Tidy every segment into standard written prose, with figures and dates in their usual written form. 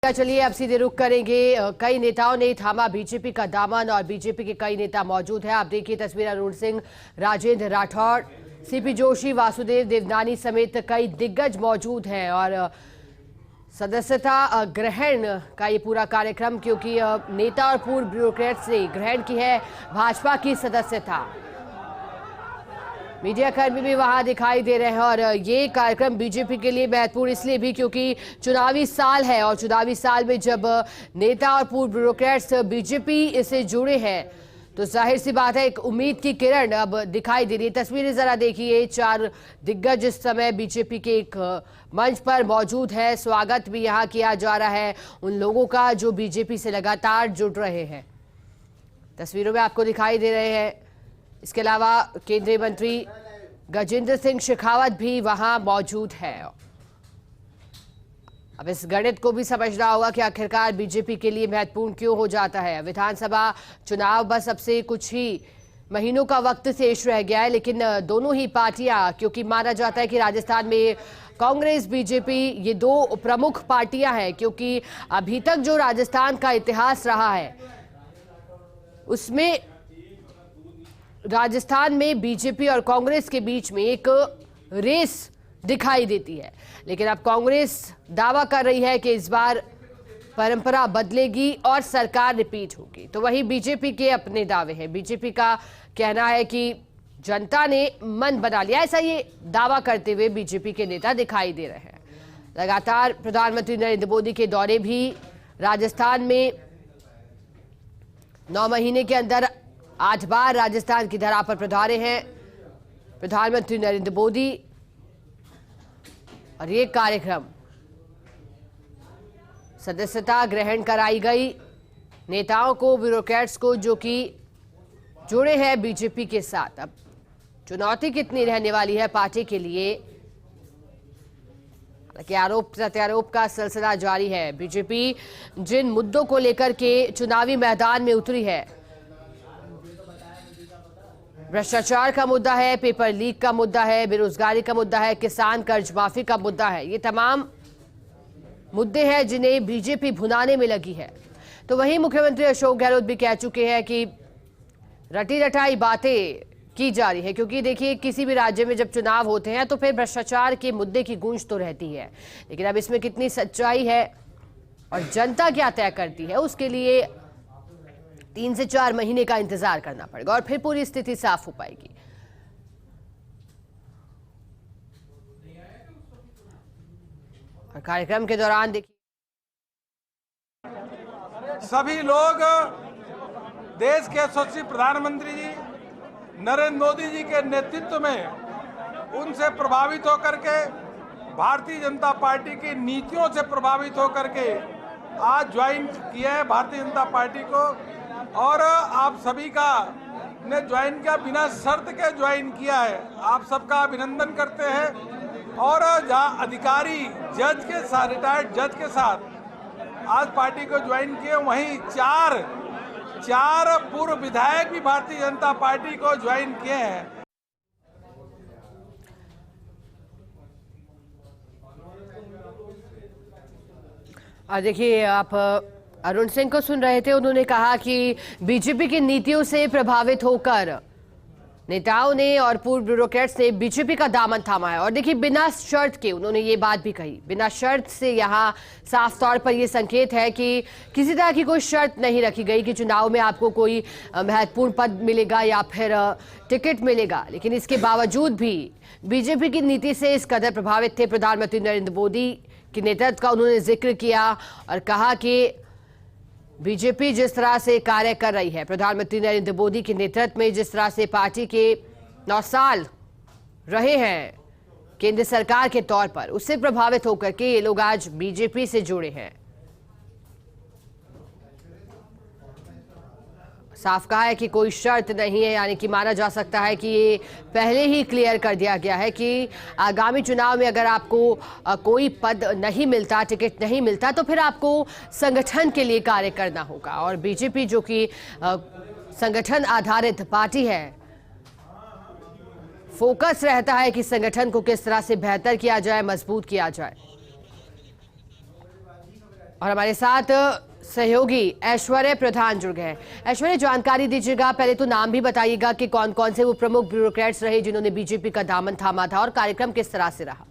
चलिए अब सीधे रुख करेंगे। कई नेताओं ने थामा बीजेपी का दामन और बीजेपी के कई नेता मौजूद हैं। आप देखिए तस्वीर, अरुण सिंह, राजेंद्र राठौड़, सीपी जोशी, वासुदेव देवनानी समेत कई दिग्गज मौजूद हैं और सदस्यता ग्रहण का ये पूरा कार्यक्रम, क्योंकि नेता और पूर्व ब्यूरोक्रेट्स ने ग्रहण की है भाजपा की सदस्यता। मीडिया कर्मी भी वहां दिखाई दे रहे हैं और ये कार्यक्रम बीजेपी के लिए महत्वपूर्ण इसलिए भी क्योंकि चुनावी साल है और चुनावी साल में जब नेता और पूर्व ब्यूरोक्रेट्स बीजेपी से जुड़े हैं तो जाहिर सी बात है एक उम्मीद की किरण अब दिखाई दे रही है। तस्वीरें जरा देखिए, 4 दिग्गज इस समय बीजेपी के एक मंच पर मौजूद है। स्वागत भी यहाँ किया जा रहा है उन लोगों का जो बीजेपी से लगातार जुड़ रहे हैं। तस्वीरों में आपको दिखाई दे रहे हैं। इसके अलावा केंद्रीय मंत्री गजेंद्र सिंह शेखावत भी वहां मौजूद है। अब इस गणित को भी समझना होगा कि आखिरकार बीजेपी के लिए महत्वपूर्ण क्यों हो जाता है। विधानसभा चुनाव बस अब से कुछ ही महीनों का वक्त शेष रह गया है, लेकिन दोनों ही पार्टियां, क्योंकि माना जाता है कि राजस्थान में कांग्रेस बीजेपी ये 2 प्रमुख पार्टियां हैं, क्योंकि अभी तक जो राजस्थान का इतिहास रहा है उसमें राजस्थान में बीजेपी और कांग्रेस के बीच में एक रेस दिखाई देती है। लेकिन अब कांग्रेस दावा कर रही है कि इस बार परंपरा बदलेगी और सरकार रिपीट होगी, तो वही बीजेपी के अपने दावे हैं। बीजेपी का कहना है कि जनता ने मन बना लिया, ऐसा ये दावा करते हुए बीजेपी के नेता दिखाई दे रहे हैं। लगातार प्रधानमंत्री नरेंद्र मोदी के दौरे भी राजस्थान में 9 महीने के अंदर 8 बार राजस्थान की धरा पर पधारे हैं प्रधानमंत्री नरेंद्र मोदी। और ये कार्यक्रम सदस्यता ग्रहण कराई गई नेताओं को, ब्यूरोक्रेट्स को, जो कि जुड़े हैं बीजेपी के साथ। अब चुनौती कितनी रहने वाली है पार्टी के लिए, हालांकि आरोप प्रत्यारोप का सिलसिला जारी है। बीजेपी जिन मुद्दों को लेकर के चुनावी मैदान में उतरी है, भ्रष्टाचार का मुद्दा है, पेपर लीक का मुद्दा है, बेरोजगारी का मुद्दा है, किसान कर्ज माफी का मुद्दा है, ये तमाम मुद्दे हैं जिन्हें बीजेपी भुनाने में लगी है। तो वहीं मुख्यमंत्री अशोक गहलोत भी कह चुके हैं कि रटी रटाई बातें की जा रही है, क्योंकि देखिए किसी भी राज्य में जब चुनाव होते हैं तो फिर भ्रष्टाचार के मुद्दे की गूंज तो रहती है, लेकिन अब इसमें कितनी सच्चाई है और जनता क्या तय करती है उसके लिए 3 से 4 महीने का इंतजार करना पड़ेगा और फिर पूरी स्थिति साफ हो पाएगी। और कार्यक्रम के दौरान देखिए सभी लोग देश के यशस्वी प्रधानमंत्री जी नरेंद्र मोदी जी के नेतृत्व में उनसे प्रभावित होकर के, भारतीय जनता पार्टी की नीतियों से प्रभावित होकर के आज ज्वाइन किया है भारतीय जनता पार्टी को। और आप सभी का ने ज्वाइन किया, बिना शर्त के ज्वाइन किया है। आप सबका अभिनंदन करते हैं। और जहाँ अधिकारी जज के साथ, रिटायर्ड जज के साथ आज पार्टी को ज्वाइन किए, वहीं 4 पूर्व विधायक भी भारतीय जनता पार्टी को ज्वाइन किए हैं। और देखिए आप अरुण सिंह को सुन रहे थे, उन्होंने कहा कि बीजेपी की नीतियों से प्रभावित होकर नेताओं ने और पूर्व ब्यूरोक्रेट्स ने बीजेपी का दामन थामा है। और देखिए बिना शर्त के उन्होंने ये बात भी कही, बिना शर्त से यहाँ साफ तौर पर ये संकेत है कि किसी तरह की कोई शर्त नहीं रखी गई कि चुनाव में आपको कोई महत्वपूर्ण पद मिलेगा या फिर टिकट मिलेगा। लेकिन इसके बावजूद भी बीजेपी की नीति से इस कदर प्रभावित थे प्रधानमंत्री नरेंद्र मोदी के नेतृत्व का उन्होंने जिक्र किया और कहा कि बीजेपी जिस तरह से कार्य कर रही है, प्रधानमंत्री नरेंद्र मोदी के नेतृत्व में जिस तरह से पार्टी के 9 साल रहे हैं केंद्र सरकार के तौर पर, उससे प्रभावित होकर के ये लोग आज बीजेपी से जुड़े हैं। साफ कहा है कि कोई शर्त नहीं है, यानी कि माना जा सकता है कि ये पहले ही क्लियर कर दिया गया है कि आगामी चुनाव में अगर आपको कोई पद नहीं मिलता, टिकट नहीं मिलता, तो फिर आपको संगठन के लिए कार्य करना होगा। और बीजेपी जो कि संगठन आधारित पार्टी है, फोकस रहता है कि संगठन को किस तरह से बेहतर किया जाए, मजबूत किया जाए। और हमारे साथ सहयोगी ऐश्वर्य प्रधान जुड़ गए। ऐश्वर्य, जानकारी दीजिएगा, पहले तो नाम भी बताइएगा कि कौन कौन से वो प्रमुख ब्यूरोक्रेट्स रहे जिन्होंने बीजेपी का दामन थामा था और कार्यक्रम किस तरह से रहा।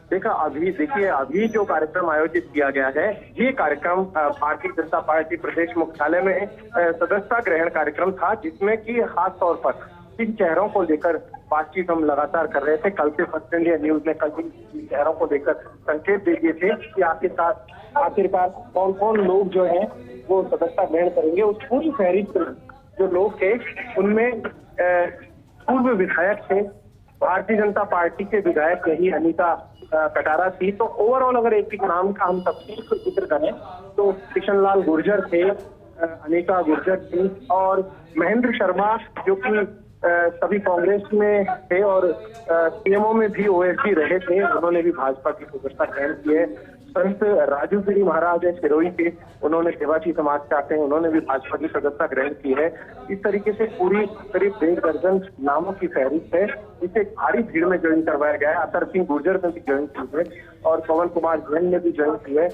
अभी जो कार्यक्रम आयोजित किया गया है, ये कार्यक्रम भारतीय जनता पार्टी प्रदेश मुख्यालय में सदस्यता ग्रहण कार्यक्रम था, जिसमें कि खास तौर पर इन चेहरों को लेकर बातचीत हम लगातार कर रहे थे। कल से फर्स्ट इंडिया न्यूज ने कल इन चेहरों को लेकर संकेत दे दिए थे कि आखिरकार कौन कौन लोग जो हैं वो सदस्यता ग्रहण करेंगे। उस पूरी फहरिस्त जो लोग थे उनमें पूर्व विधायक थे, भारतीय जनता पार्टी के विधायक यही अनीता कटारा थी। तो ओवरऑल अगर एक नाम का हम तफसील से जिक्र करें तो किशन लाल गुर्जर थे, अनीता गुर्जर थी और महेंद्र शर्मा जो कि सभी कांग्रेस में थे और सीएमओ में भी ओएसडी रहे थे, उन्होंने भी भाजपा की सदस्यता ग्रहण की है। संत राजू गिरी महाराज है सिरोही के, उन्होंने सेवाची समाज से आते हैं, उन्होंने भी भाजपा की सदस्यता ग्रहण की है। इस तरीके से पूरी करीब 1.5 दर्जन नामों की फहरिस्त है, जिसे भारी भीड़ में ज्वाइन करवाया गया है। अतर सिंह गुर्जर ने भी ज्वाइन की है और पवन कुमार जैन ने भी ज्वाइन की है,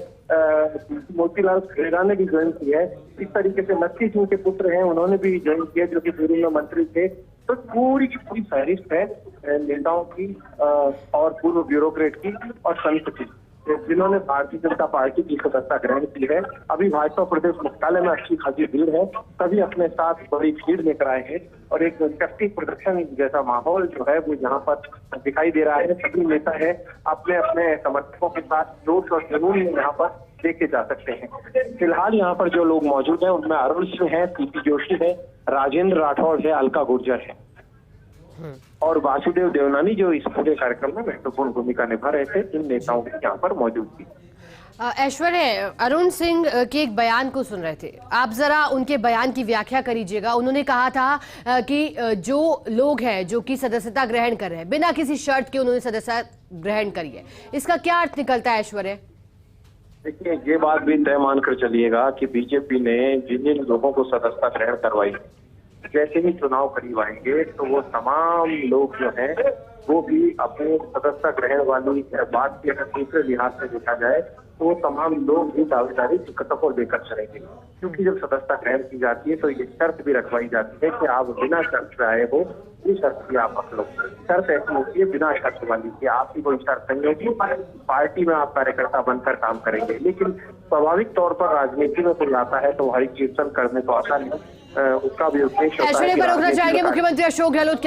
मोतीलाल खेड़ा ने भी ज्वाइन की है। इस तरीके से लक्ष्मी सिंह के पुत्र हैं, उन्होंने भी ज्वाइन किया जो कि पूर्व में मंत्री थे। तो पूरी की पूरी फहरिस्त है नेताओं की और पूर्व ब्यूरोक्रेट की और संत की, जिन्होंने भारतीय जनता पार्टी की सदस्यता ग्रहण की है। अभी भाजपा प्रदेश मुख्यालय में अच्छी खासी भीड़ है, सभी अपने साथ बड़ी भीड़ लेकर आए हैं और एक शक्ति प्रदर्शन जैसा माहौल जो है वो यहाँ पर दिखाई दे रहा है। सभी नेता है अपने अपने समर्थकों के साथ जोश और जुनून में यहाँ पर देखे जा सकते हैं। फिलहाल यहाँ पर जो लोग मौजूद हैं उनमें अरुण सिंह है, सीपी जोशी है, राजेंद्र राठौड़ है, अलका गुर्जर है और वासुदेव देवनानी जो इस पूरे कार्यक्रम में महत्वपूर्ण भूमिका निभा रहे थे। इन नेताओं की यहाँ पर मौजूद थी। ऐश्वर्य, अरुण सिंह के एक बयान को सुन रहे थे, आप जरा उनके बयान की व्याख्या करिएगा। उन्होंने कहा था कि जो लोग हैं जो कि सदस्यता ग्रहण कर रहे हैं बिना किसी शर्त के उन्होंने सदस्यता ग्रहण करी है, इसका क्या अर्थ निकलता है ऐश्वर्य? देखिए, ये बात भी तय मानकर चलिएगा कि बीजेपी ने जिन जिन लोगों को सदस्यता ग्रहण करवाई, जैसे ही चुनाव करीब आएंगे तो वो तमाम लोग जो हैं वो भी अपने सदस्यता ग्रहण वाली बात की अगर दूसरे लिहाज से देखा जाए तो वो तमाम लोग भी दावेदारी कतकों लेकर चलेंगे। क्योंकि जब सदस्यता ग्रहण की जाती है तो ये शर्त भी रखवाई जाती है कि आप बिना शर्त से आए हो, ये शर्त भी आप लो। शर्त ऐसी होती है बिना शर्त वाली कि आपकी कोई शर्त नहीं होगी, पार्टी में आप कार्यकर्ता बनकर काम करेंगे। लेकिन स्वाभाविक तौर पर राजनीति में कोई आता है तो हरि कीर्तन करने को आता नहीं, उसका भी उद्देश्य होता है। ऐश्वर्य पर रोकना चाहेंगे मुख्यमंत्री अशोक गहलोत।